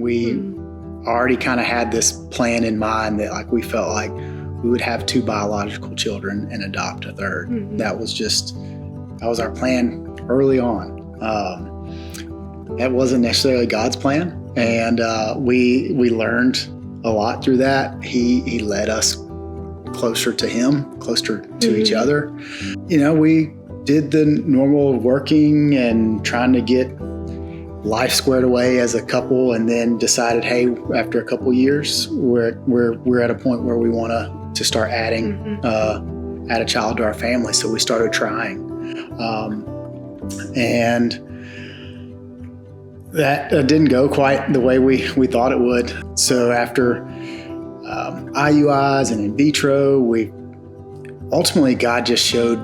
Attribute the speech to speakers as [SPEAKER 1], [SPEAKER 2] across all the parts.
[SPEAKER 1] We already kind of had this plan in mind that like we felt like we would have 2 biological children and adopt a third. That was our plan early on. That wasn't necessarily God's plan, and we learned a lot through that. He led us closer to Him, closer to each other. You know, we did the normal working and trying to get life squared away as a couple, and then decided, hey, after a couple years, we're at a point where we want to start adding add a child to our family. So we started trying, and that didn't go quite the way we thought it would. So after IUIs and in vitro, ultimately God just showed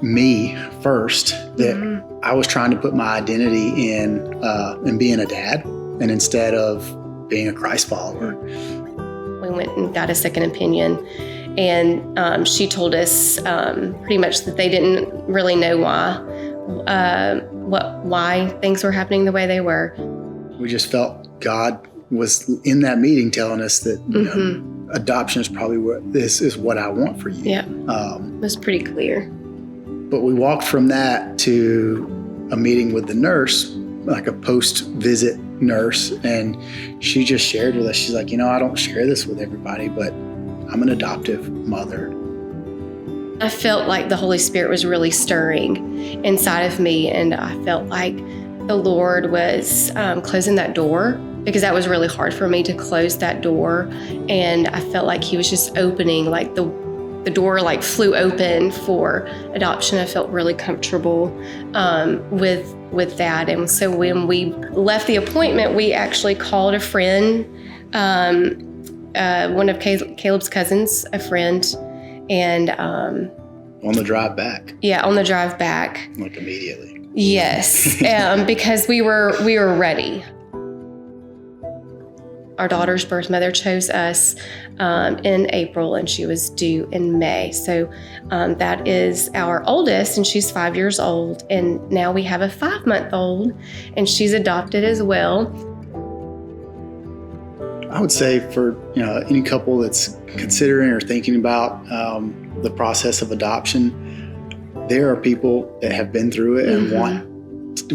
[SPEAKER 1] me first that I was trying to put my identity in being a dad, and instead of being a Christ follower.
[SPEAKER 2] We went and got a second opinion, and she told us pretty much that they didn't really know why things were happening the way they were.
[SPEAKER 1] We just felt God was in that meeting telling us that you know, adoption is probably this is what I want for you.
[SPEAKER 2] Yeah, it was pretty clear.
[SPEAKER 1] But we walked from that to a meeting with the nurse, like a post-visit nurse, and she just shared with us, she's like, you know, I don't share this with everybody, but I'm an adoptive mother.
[SPEAKER 2] I felt like the Holy Spirit was really stirring inside of me, and I felt like the Lord was closing that door, because that was really hard for me to close that door, and I felt like He was just opening, like the door like flew open for adoption. I felt really comfortable with that. And so when we left the appointment, we actually called a friend, one of Caleb's cousins, a friend, and on
[SPEAKER 1] the drive back.
[SPEAKER 2] Yeah, on the drive back.
[SPEAKER 1] Like immediately.
[SPEAKER 2] Yes, because we were ready. Our daughter's birth mother chose us in April, and she was due in May. So that is our oldest, and she's 5 years old. And now we have a 5-month-old, and she's adopted as well.
[SPEAKER 1] I would say for any couple that's considering or thinking about the process of adoption, there are people that have been through it and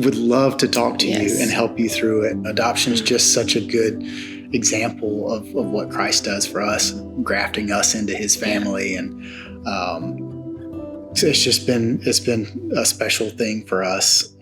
[SPEAKER 1] would love to talk to you and help you through it. Adoption is just such a good example of what Christ does for us, grafting us into His family, and it's been a special thing for us.